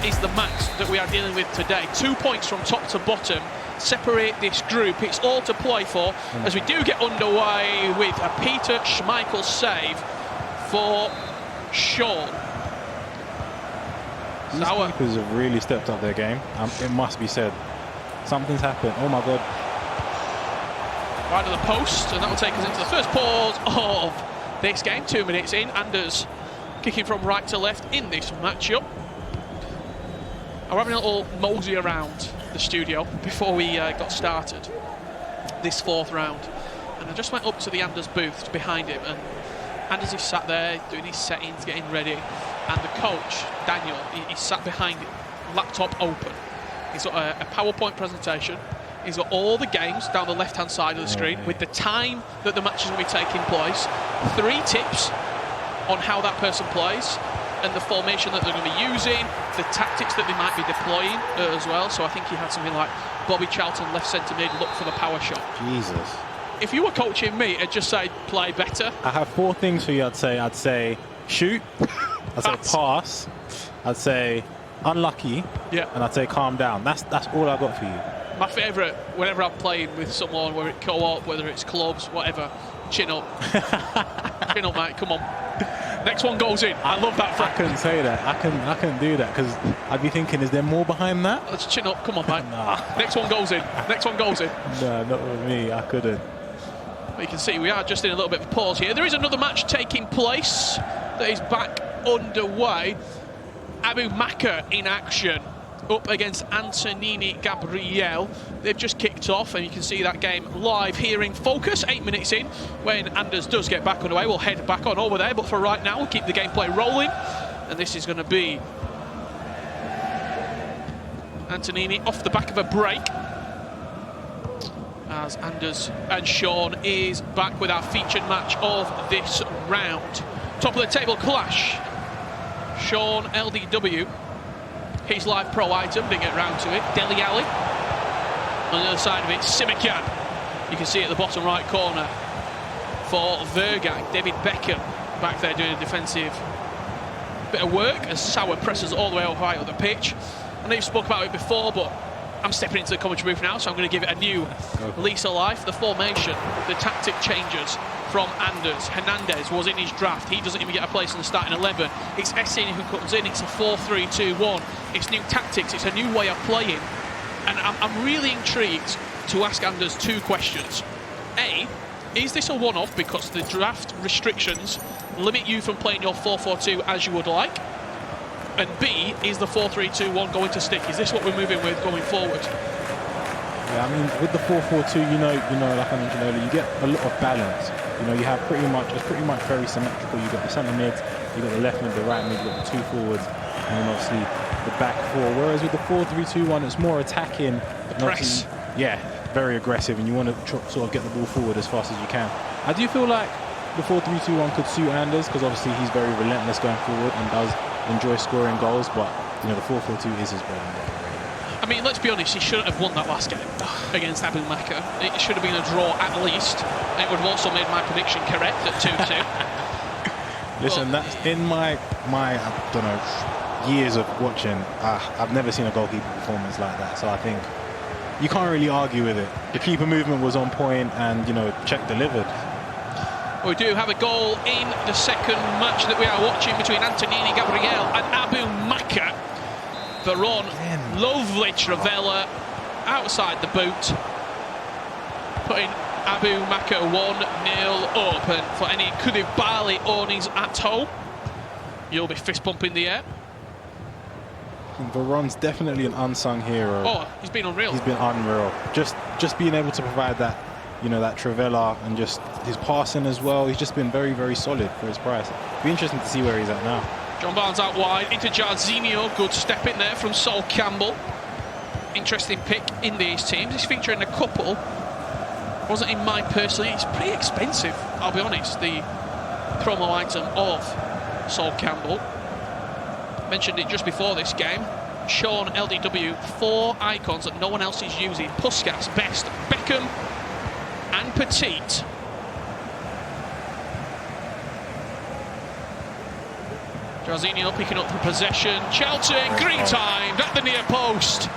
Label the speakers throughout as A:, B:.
A: is the match that we are dealing with today. 2 points from top to bottom separate this group. It's all to play for as we do get underway with a Peter Schmeichel save for Sean.
B: These keepers have really stepped up their game. It must be said. Something's happened. Oh my God.
A: Right to the post, and that will take us into the first pause of this game. 2 minutes in. Anders kicking from right to left in this matchup. I'm having a little mosey around the studio before we got started this fourth round, and I just went up to the Anders booth behind him, and Anders is sat there doing his settings, getting ready, and the coach Daniel, he's sat behind him, laptop open. He's got a PowerPoint presentation. He's got all the games down the left hand side of the screen with the time that the match is going to be taking place, 3 tips on how that person plays, and the formation that they're going to be using, the tactics that they might be deploying as well. So I think he had something like Bobby Charlton left centre mid, look for the power shot.
B: Jesus.
A: If you were coaching me, I'd just say play better.
B: I have 4 things for you. I'd say shoot, I'd say pass, I'd say unlucky, and I'd say calm down. That's all I got for you.
A: My favourite, whenever I'm playing with someone, whether it's co-op, whether it's clubs, whatever, chin up. Chin up, mate, come on. Next one goes in. I love that.
B: I couldn't say that. I couldn't do that because I'd be thinking, is there more behind that?
A: Let's chin up. Come on, mate.
B: Nah.
A: Next one goes in. Next one goes in.
B: No, not with me. I couldn't.
A: Well, you can see we are just in a little bit of a pause here. There is another match taking place that is back underway. ABUMAKKAH in action up against ANTONINIGABRIEL. They've just kicked off, and you can see that game live here in focus. 8 minutes in, when Anders does get back underway, we'll head back on over there. But for right now, we'll keep the gameplay rolling, and this is going to be Antonini off the back of a break, as Anders and Sean is back with our featured match of this round. Top of the table clash. Sean LDW. His live pro item, didn't get round to it. Deli Ali. On the other side of it, Simikan. You can see at the bottom right corner for Vergang. David Beckham back there doing a defensive bit of work as Sauer presses all the way up high up the pitch. I know you spoke about it before, but I'm stepping into the commentary booth now, so I'm going to give it a new lease of life. The formation, the tactic changes from Anders. Hernandez was in his draft. He doesn't even get a place in the starting 11. It's Essien who comes in. It's a 4-3-2-1. It's new tactics. It's a new way of playing. And I'm really intrigued to ask Anders 2 questions. A, is this a one-off because the draft restrictions limit you from playing your 4-4-2 as you would like? And B, is the 4-3-2-1 going to stick? Is this what we're moving with going forward?
B: Yeah, I mean, with the 4-4-2, you know, like I mentioned earlier, you get a lot of balance. You know, you have it's pretty much very symmetrical. You've got the centre mids, you've got the left mid, the right mid, you've got the 2 forwards, and then obviously the back 4. Whereas with the 4-3-2-1, it's more attacking.
A: The press.
B: Yeah, very aggressive, and you want to sort of get the ball forward as fast as you can. I do feel like the 4-3-2-1 could suit Anders because obviously he's very relentless going forward and does enjoy scoring goals, but you know, the 4-4-2 is his bread and butter.
A: I mean, let's be honest, he shouldn't have won that last game against ABUMAKKAH. It should have been a draw at least. And it would have also made my prediction correct at 2-2.
B: Listen, that's in my I don't know, years of watching. I've never seen a goalkeeper performance like that. So I think you can't really argue with it. The keeper movement was on point, and you know, Czech delivered.
A: We do have a goal in the second match that we are watching between ANTONINIGABRIEL and ABUMAKKAH. Veron, lovely Travella outside the boot, putting ABUMAKKAH 1-0 up. And for any Koulibaly ownies at home, you'll be fist pumping the air.
B: Veron's definitely an unsung hero.
A: Oh, he's been unreal.
B: He's been unreal. Just being able to provide that, you know, that Travella, and just his passing as well. He's just been very, very solid for his price. It'll be interesting to see where he's at now.
A: John Barnes out wide into Jarzinho. Good step in there from Sol Campbell. Interesting pick in these teams. He's featuring a couple. Wasn't in mine personally. It's pretty expensive, I'll be honest, the promo item of Sol Campbell. Mentioned it just before this game. Sean LDW, 4 icons that no one else is using. Puskas, Best, Beckham and Petit. Jarzinho picking up the possession. Charlton, green timed at the near post.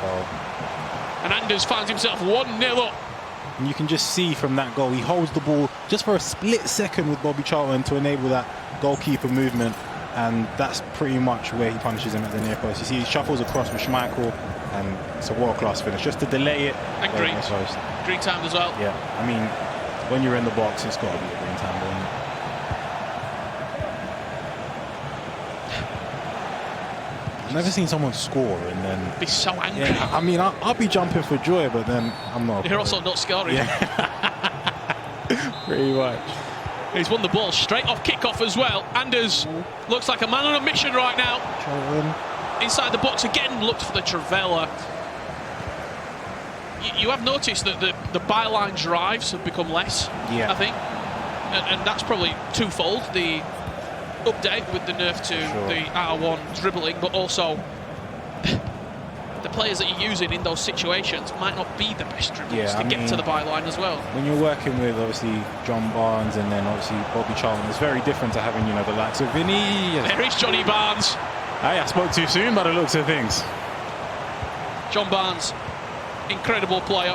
A: And Anders finds himself 1-0 up.
B: And you can just see from that goal, he holds the ball just for a split second with Bobby Charlton to enable that goalkeeper movement. And that's pretty much where he punishes him at the near post. You see, he shuffles across with Schmeichel, and it's a world-class finish. Just to delay it.
A: And green. Green timed as well.
B: Yeah, I mean, when you're in the box, it's got to be a green time ball. I've never seen someone score and then
A: be so angry.
B: Yeah, I mean, I'll be jumping for joy, but then I'm not.
A: You're also not scoring.
B: Yeah. Pretty much.
A: He's won the ball straight off kickoff as well. Anders looks like a man on a mission right now. Inside the box again, looked for the Trivela. You have noticed that the byline drives have become less,
B: yeah.
A: I think. And that's probably twofold. The update with the nerf to the R1 dribbling, but also the players that you're using in those situations might not be the best dribblers to get to the byline as well.
B: When you're working with obviously John Barnes and then obviously Bobby Charlton, it's very different to having, you know, the likes of Vinny.
A: There is Johnny Barnes.
B: Hey, I spoke too soon by the looks of things.
A: John Barnes, incredible player.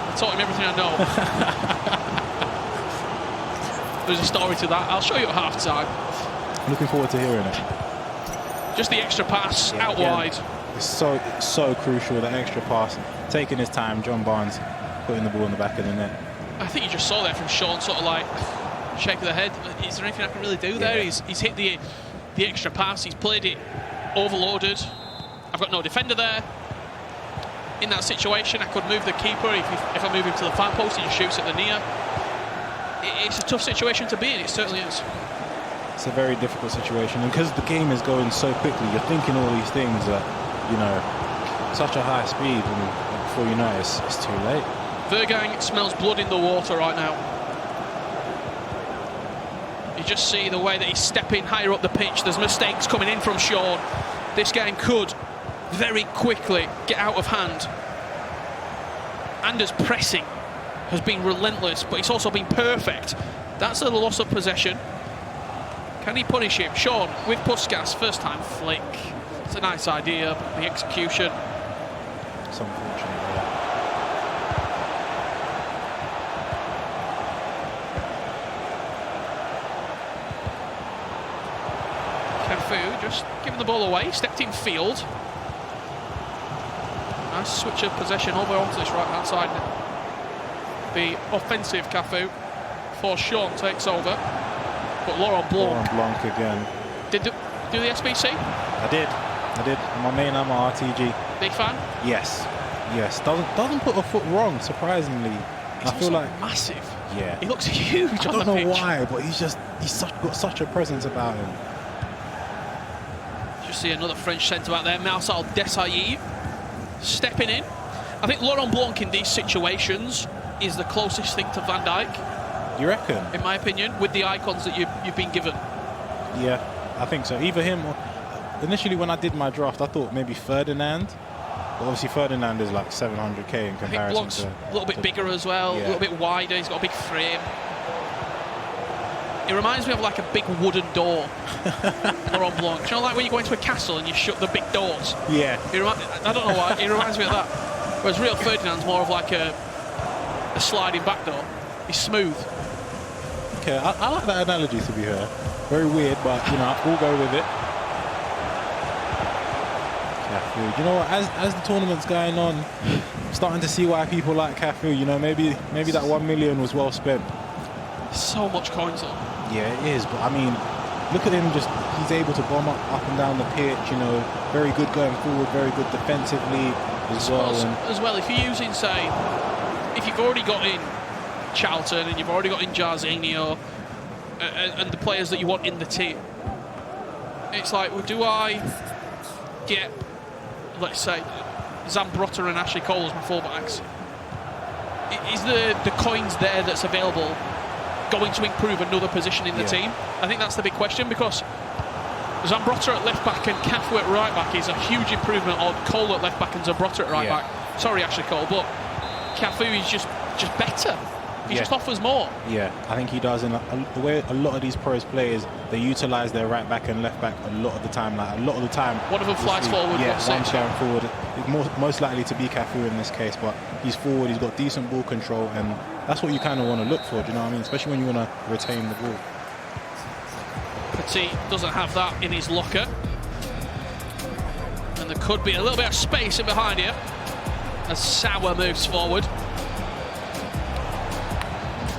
A: I taught him everything I know. There's a story to that. I'll show you at half-time.
B: Looking forward to hearing it.
A: Just the extra pass out wide.
B: It's so crucial, that extra pass. Taking his time, John Barnes putting the ball in the back of the net.
A: I think you just saw there from Sean, sort of like shake the head. Is there anything I can really do there? He's hit the extra pass. He's played it overloaded. I've got no defender there. In that situation, I could move the keeper if I move him to the far post and he shoots at the near. It's a tough situation to be in, it certainly is.
B: It's a very difficult situation, and because the game is going so quickly, you're thinking all these things at, you know, such a high speed, and before you know it, it's too late.
A: Vergang smells blood in the water right now. You just see the way that he's stepping higher up the pitch. There's mistakes coming in from Sean. This game could very quickly get out of hand. Anders pressing has been relentless, but it's also been perfect. That's a loss of possession. Can he punish him? Sean with Puskas, first time flick. It's a nice idea, but the execution.
B: It's unfortunate.
A: Cafu just giving the ball away, stepped in field. Nice switch of possession over onto this right hand side. The offensive Cafu for Sean takes over. But Laurent
B: Blanc again.
A: Did do the SBC?
B: I did. My main ammo RTG.
A: Big fan?
B: Yes. Doesn't put a foot wrong, surprisingly.
A: He's
B: I feel like
A: massive.
B: Yeah.
A: He looks huge on the pitch.
B: I don't know why, but he's got such a presence about him.
A: Just see another French centre back there, Marcel Desailly, stepping in. I think Laurent Blanc in these situations is the closest thing to Van Dijk.
B: You reckon?
A: In my opinion, with the icons that you've been given.
B: Yeah, I think so. Either him or... Initially, when I did my draft, I thought maybe Ferdinand. But obviously, Ferdinand is like 700k in comparison.
A: I think Blanc's a little bit bigger as well, a little bit wider. He's got a big frame. It reminds me of like a big wooden door. Laurent Blanc. Do you know, like when you go into a castle and you shut the big doors?
B: Yeah.
A: I don't know why. It reminds me of that. Whereas real Ferdinand's more of like a sliding back door. He's smooth.
B: Okay, I like that analogy, to be fair. Very weird, but you know, we'll go with it. Cafu. You know what? As the tournament's going on, I'm starting to see why people like Cafu. You know, maybe that 1 million was well spent.
A: So much coins though.
B: Yeah, it is. But I mean, look at him. He's able to bomb up and down the pitch. You know, very good going forward, very good defensively as well.
A: As well, if you're using, say, if you've already got in Charlton and you've already got in Jarzinho and the players that you want in the team, it's like, well, do I get, let's say, Zambrotta and Ashley Cole as my fullbacks? Is the coins there that's available going to improve another position in the team? I think that's the big question, because Zambrotta at left back and Cafu at right back is a huge improvement on Cole at left back and Zambrotta at right back. Sorry, Ashley Cole, but Cafu is just better. He just offers more.
B: Yeah, I think he does. And the way a lot of these pros play is they utilise their right back and left back a lot of the time. Like a lot of the time,
A: one of them flies forward.
B: Yeah, one's going forward. Most likely to be Cafu in this case, but he's forward. He's got decent ball control, and that's what you kind of want to look for. Do you know what I mean? Especially when you want to retain the ball.
A: Petit doesn't have that in his locker, and there could be a little bit of space in behind here as Sauer moves forward.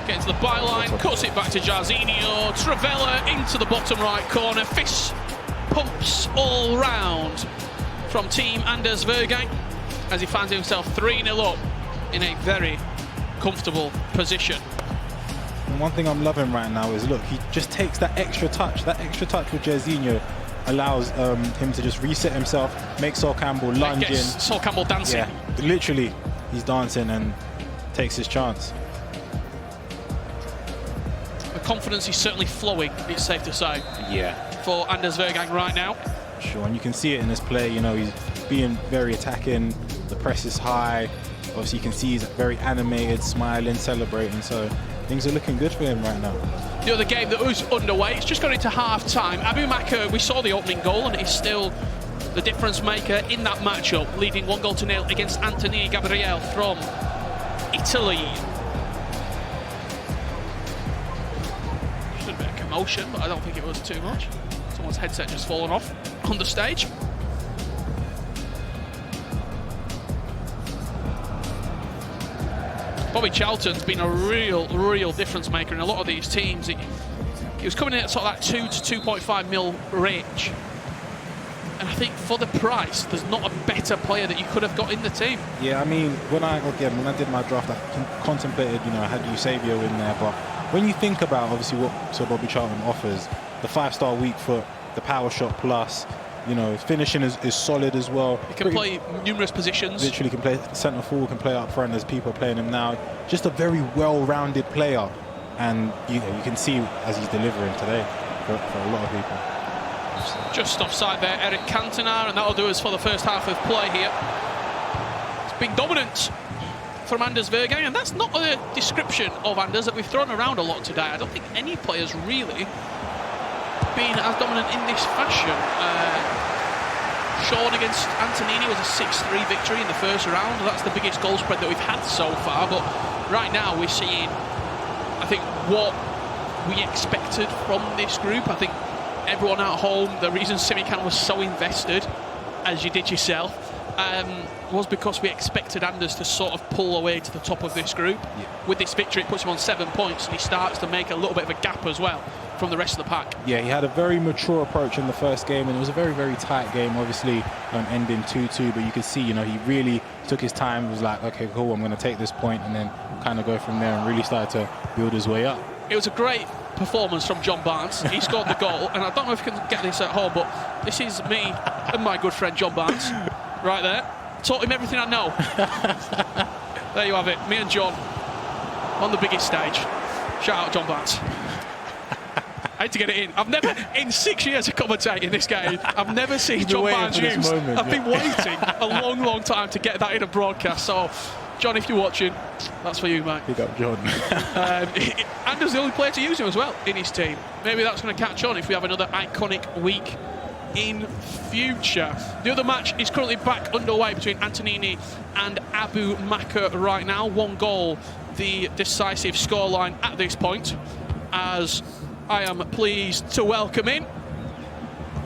A: Getting to the byline, cuts it back to Jarzinho. Travella into the bottom right corner. Fist pumps all round from Team Anders Vergang as he finds himself 3-0 up in a very comfortable position.
B: And one thing I'm loving right now is, look, he just takes that extra touch. That extra touch with Jarzinho allows him to just reset himself, make Sol Campbell lunge in.
A: Sol Campbell dancing.
B: Yeah, literally, he's dancing and takes his chance.
A: Confidence is certainly flowing, it's safe to say.
B: Yeah.
A: For Anders Vergang right now.
B: Sure, and you can see it in his play. You know, he's being very attacking. The press is high. Obviously, you can see he's very animated, smiling, celebrating. So things are looking good for him right now.
A: The other game that was underway, it's just gone into half-time. ABUMAKKAH, we saw the opening goal, and he's still the difference maker in that matchup, leading 1-0 against ANTONINIGABRIEL from Italy. A bit of commotion, but I don't think it was too much. Someone's headset just fallen off on the stage. Bobby Charlton's been a real difference maker in a lot of these teams. He was coming in at sort of that 2 to 2.5 mil range. And I think for the price, there's not a better player that you could have got in the team.
B: Yeah, I mean, when I did my draft, I contemplated, you know, I had Eusebio in there, but when you think about obviously what Sir Bobby Charlton offers, the 5-star weak foot, the power shot plus, you know, finishing is solid as well.
A: He can play numerous positions.
B: Literally can play centre forward, can play up front as people are playing him now. Just a very well-rounded player, and you can see as he's delivering today for a lot of people.
A: Just offside there, Eric Cantona, and that'll do us for the first half of play here. It's been dominant from Anders Vergang, and that's not a description of Anders that we've thrown around a lot today. I don't think any player's really been as dominant in this fashion. Sean against Antonini was a 6-3 victory in the first round. That's the biggest goal spread that we've had so far, but right now we're seeing, I think, what we expected from this group. I think everyone at home, the reason Simikan was so invested, as you did yourself, was because we expected Anders to sort of pull away to the top of this group. Yeah. With this victory, it puts him on 7 points, and he starts to make a little bit of a gap as well from the rest of the pack. Yeah, he had a very mature approach in the first game, and it was a very tight game, obviously ending 2-2, but you could see, you know, he really took his time. It was like, okay, cool, I'm going to take this point, and then kind of go from there, and really started to build his way up. It was a great performance from John Barnes. He scored the goal, and I don't know if you can get this at home, but this is me and my good friend John Barnes right there. Taught him everything I know. There you have it, me and John on the biggest stage. Shout out John Barnes. I had to get it in. I've never, in 6 years of commentating this game, I've never seen John Barnes used. I've been waiting a long time to get that in a broadcast. So, John, if you're watching, that's for you, mate. Big up, John. Anders the only player to use him as well in his team. Maybe that's going to catch on if we have another iconic week in future. The other match is currently back underway between Antonini and ABUMAKKAH right now. 1 goal, the decisive scoreline at this point, as I am pleased to welcome in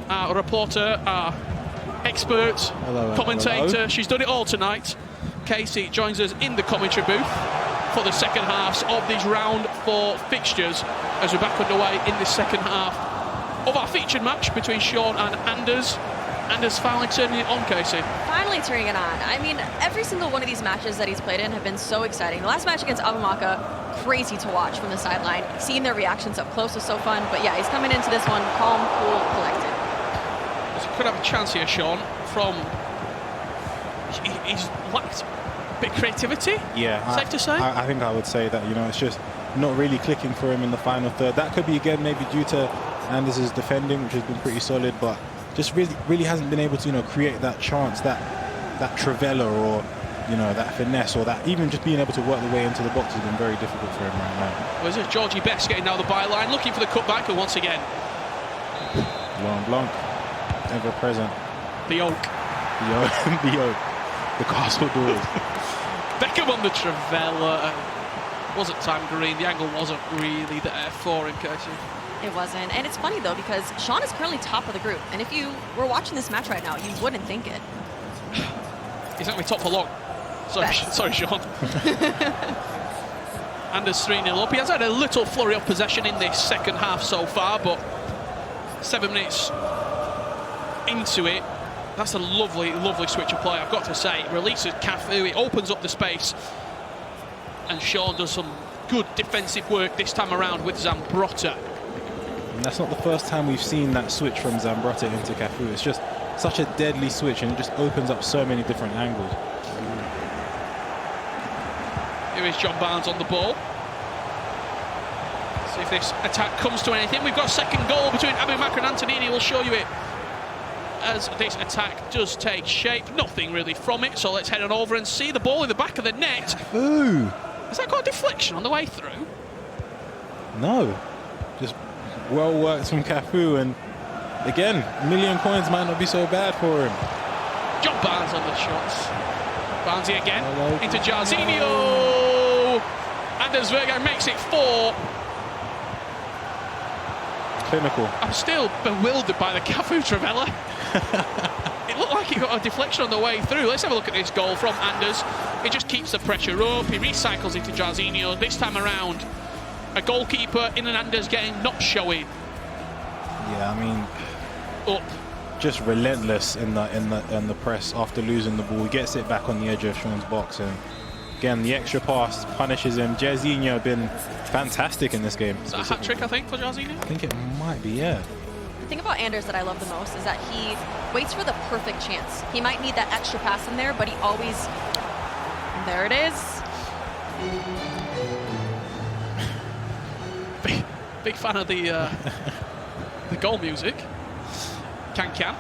A: our reporter, our expert, commentator. Hello. She's done it all tonight. Casey joins us in the commentary booth for the second halves of these round 4 fixtures as we're back underway in the second half of our featured match between Sean and Anders. Anders finally turning it on, Casey. Finally turning it on. I mean, every single one of these matches that he's played in have been so exciting. The last match against ABUMAKKAH, crazy to watch from the sideline. Seeing their reactions up close was so fun. But yeah, he's coming into this one calm, cool, collected. So could have a chance here, Sean, from... He's lacked a bit of creativity, safe to say? I think I would say that, you know, it's just not really clicking for him in the final third. That could be, again, maybe due to Anders' defending, which has been pretty solid, but just really hasn't been able to, you know, create that chance, that Travella or,
B: you know, that finesse or that even just being able to work the way into the box has been very difficult for him right now.
A: Well, this is Georgie Best getting down the byline, looking for the cutback, and once again,
B: Laurent Blanc, ever present.
A: the oak.
B: The oak. The castle doors.
A: Beckham on the Trivela. Wasn't time green. The angle wasn't really there for him, Casey.
C: It wasn't. And it's funny, though, because Sean is currently top of the group. And if you were watching this match right now, you wouldn't think it.
A: He's not going to be top for long. Sorry, Sean. Anders 3-0 up. He has had a little flurry of possession in this second half so far, but 7 minutes into it, that's a lovely, lovely switch of play, I've got to say. It releases Cafu, it opens up the space, and Sean does some good defensive work this time around with Zambrotta.
B: And that's not the first time we've seen that switch from Zambrotta into Cafu. It's just such a deadly switch, and it just opens up so many different angles.
A: Here is John Barnes on the ball. See if this attack comes to anything. We've got a second goal between ABUMAKKAH and Antonini. We'll show you it as this attack does take shape. Nothing really from it, so let's head on over and see the ball in the back of the net.
B: Ooh!
A: Has that got a deflection on the way through?
B: No. Just well worked from Cafu, and again, a million coins might not be so bad for him.
A: John Barnes on the shots. Barnesy again,
B: Hello.
A: into Jarzinho. Anders Verga makes it 4.
B: Clinical.
A: I'm still bewildered by the Cafu Trivela. It looked like he got a deflection on the way through. Let's have a look at this goal from Anders. It just keeps the pressure up. He recycles it to Jarzinho. This time around, a goalkeeper in an Anders game not showing.
B: Yeah, I mean,
A: Up.
B: just relentless in the press after losing the ball. He gets it back on the edge of Sean's box, and again, the extra pass punishes him. Jarzinho been fantastic in this game.
A: Is that a hat-trick, I think, for Jarzinho?
B: I think it might be, yeah.
C: The thing about Anders that I love the most is that he waits for the perfect chance. He might need that extra pass in there, but he always... There it is.
A: Big fan of the goal music. Can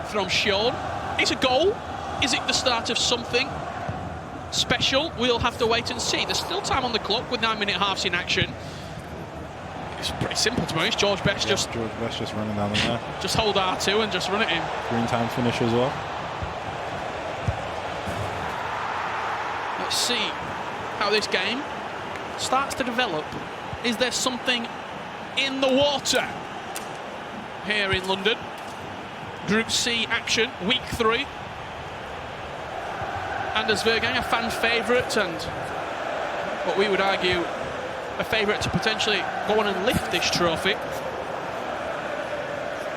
A: from Sean. It's a goal. Is it the start of something special? We'll have to wait and see. There's still time on the clock with 9-minute halves in action. It's pretty simple to be honest. George Best just
B: running down there.
A: just hold R2 and just run it in.
B: Green time finish as well.
A: Let's see how this game starts to develop. Is there something in the water here in London? Group C action, week 3. Anders Vergang, a fan favourite, and what we would argue a favourite to potentially go on and lift this trophy.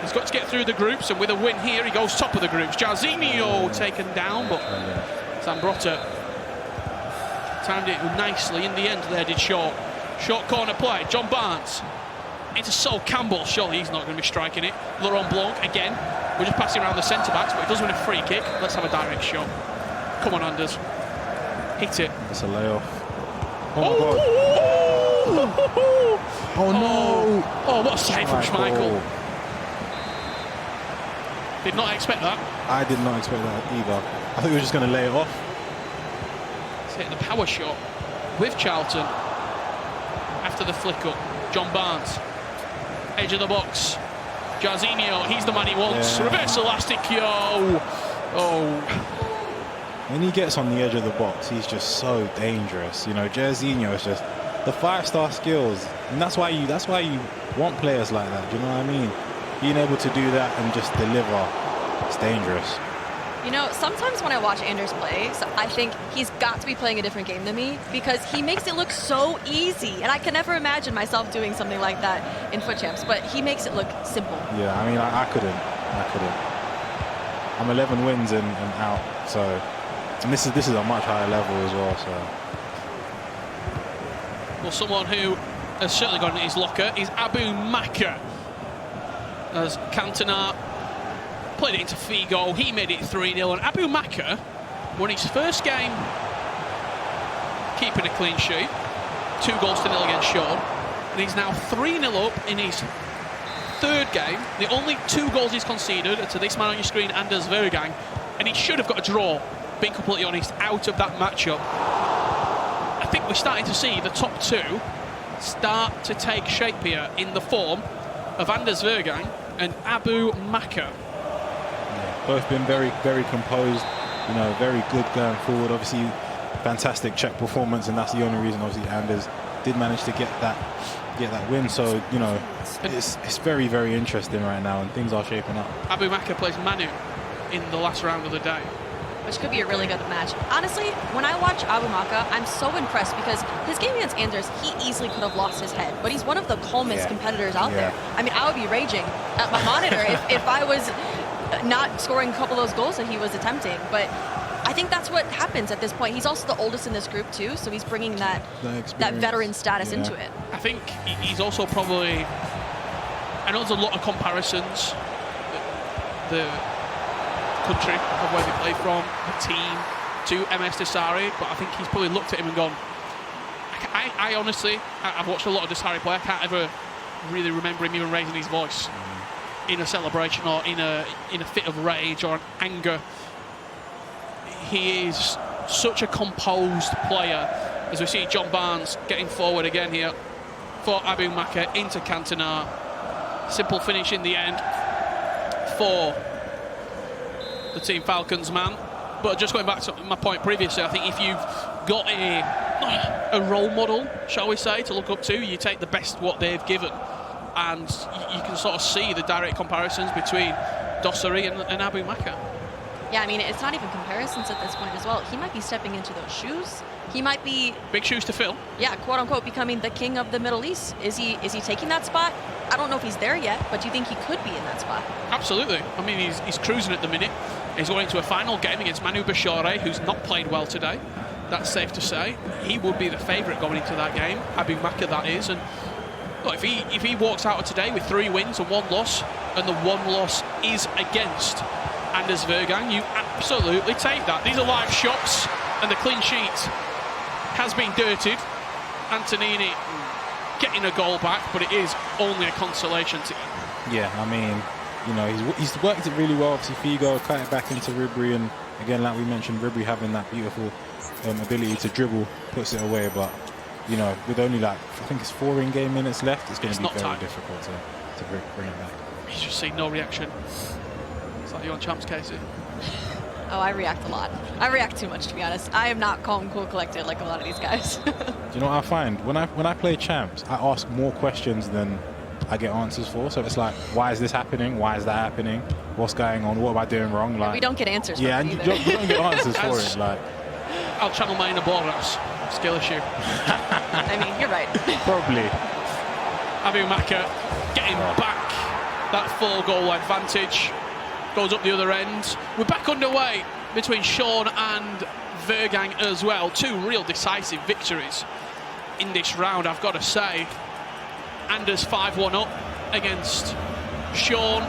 A: He's got to get through the groups, and with a win here, he goes top of the groups. Jarzinho taken down, but Zambrotta timed it nicely in the end there, did Short. Short corner play, John Barnes into Sol Campbell. Surely he's not going to be striking it. Laurent Blanc again. We're just passing around the centre-backs, but he does win a free kick. Let's have a direct shot. Come on, Anders. Hit it.
B: It's a layoff. Oh my God. Oh no.
A: Oh, what a save from Schmeichel. Did not expect that.
B: I did not expect that either. I thought he was just going to lay it off.
A: He's hitting the power shot with Charlton. After the flick up, John Barnes. Edge of the box. Jarzinho, he's the man he wants.
B: Yeah.
A: Reverse elastic, yo. Oh.
B: When he gets on the edge of the box, he's just so dangerous. You know, Jarzinho is just the 5-star skills, and that's why you want players like that. Do you know what I mean? Being able to do that and just deliver, it's dangerous.
C: You know, sometimes when I watch Anders play, I think he's got to be playing a different game than me because he makes it look so easy. And I can never imagine myself doing something like that in foot champs, but he makes it look simple.
B: Yeah, I mean, I couldn't. I'm 11 wins and out, so... And this is a much higher level as well, so...
A: Well, someone who has certainly got in his locker is ABUMAKKAH. As Cantona played it into Figo, he made it 3-0, and ABUMAKKAH won his first game keeping a clean sheet, 2-0 against Sean, and he's now 3-0 up in his third game. The only 2 goals he's conceded are to this man on your screen, Anders Vergang, and he should have got a draw being completely honest, out of that matchup, I think we're starting to see the top two start to take shape here in the form of Anders Vergang and ABUMAKKAH.
B: Yeah, both been very, very composed, you know, very good going forward. Obviously, fantastic Czech performance, and that's the only reason, obviously, Anders did manage to get that win. So, you know, it's very, very interesting right now, and things are shaping up.
A: ABUMAKKAH plays Manu in the last round of the day,
C: which could be a really good match. Honestly, when I watch ABUMAKKAH, I'm so impressed because his game against Anders, he easily could have lost his head, but he's one of the calmest competitors out there. I mean, I would be raging at my monitor if I was not scoring a couple of those goals that he was attempting. But I think that's what happens at this point. He's also the oldest in this group too, so he's bringing that veteran status into it.
A: I think he's also probably, I know there's a lot of comparisons, the country of where they play from, the team, to MS Desari, but I think he's probably looked at him and gone, I honestly, I've watched a lot of Desari play, I can't ever really remember him even raising his voice in a celebration or in a fit of rage or an anger. He is such a composed player, as we see John Barnes getting forward again here for ABUMAKKAH into Cantona. Simple finish in the end for the Team Falcons man. But just going back to my point previously, I think if you've got a role model, shall we say, to look up to, you take the best what they've given, and you can sort of see the direct comparisons between Dossary and ABUMAKKAH.
C: Yeah, I mean, it's not even comparisons at this point as well. He might be stepping into those shoes. He might be...
A: big shoes to fill.
C: Yeah, quote-unquote, becoming the king of the Middle East. Is he taking that spot? I don't know if he's there yet, but do you think he could be in that spot?
A: Absolutely. I mean, he's cruising at the minute. He's going into a final game against Manu Bashore, who's not played well today. That's safe to say. He would be the favourite going into that game. ABUMAKKAH, that is. And look, if he walks out of today with 3 wins and 1 loss, and the 1 loss is against Anders Vergang, you absolutely take that. These are live shots, and the clean sheet has been dirtied. Antonini getting a goal back, but it is only a consolation to him.
B: Yeah, I mean, you know, he's worked it really well. Obviously, Figo cut it back into Ribery, and again, like we mentioned, Ribery having that beautiful ability to dribble puts it away. But you know, with only like, I think it's 4 in-game minutes left, it's going to be very difficult to bring it back.
A: You just see no reaction. It's like you on Champs, Casey.
C: Oh, I react a lot. I react too much, to be honest. I am not calm, cool, collected like a lot of these guys.
B: Do you know what I find? When I play Champs, I ask more questions than I get answers for. So it's like, why is this happening? Why is that happening? What's going on? What am I doing wrong? Like,
C: we don't get answers.
B: Yeah, and you don't get answers for it. Like,
A: I'll channel my inner Boras. Skill issue.
C: I mean, you're right.
B: Probably.
A: ABUMAKKAH getting back that 4-goal advantage. Goes up the other end. We're back underway between Sean and Vergang as well. 2 real decisive victories in this round, I've got to say. Anders 5-1 up against Sean,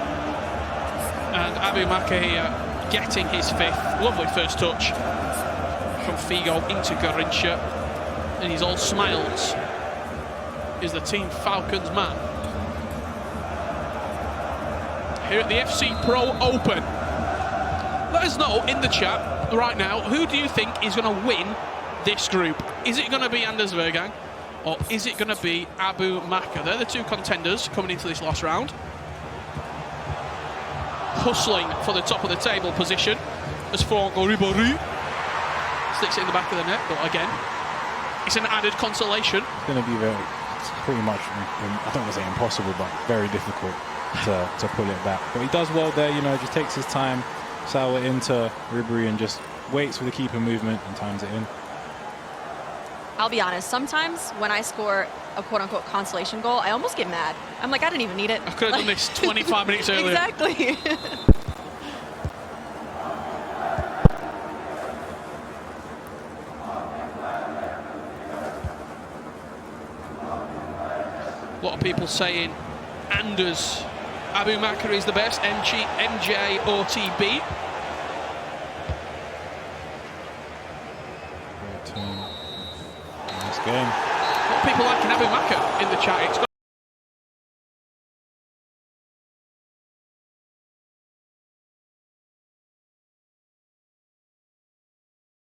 A: and ABUMAKKAH here getting his 5th. Lovely first touch from Figo into Garincha, and he's all smiles. Is the Team Falcons man here at the FC Pro Open. Let us know in the chat right now, who do you think is going to win this group? Is it going to be Anders Vergang, or is it going to be ABUMAKKAH? They're the 2 contenders coming into this last round. Hustling for the top of the table position as Franck Ribéry sticks it in the back of the net, but again, it's an added consolation.
B: It's going to be pretty much, I don't want to say impossible, but very difficult to pull it back. But he does well there, you know, just takes his time, sour into Ribery, and just waits for the keeper movement and times it in.
C: I'll be honest, sometimes when I score a quote-unquote consolation goal, I almost get mad. I'm like, I didn't even need it.
A: I could have done this 25 minutes earlier.
C: Exactly.
A: A lot of people saying Anders ABUMAKKAH is the best. MJ OTB.
B: Nice game.
A: A lot of people liking ABUMAKKAH in the chat. It's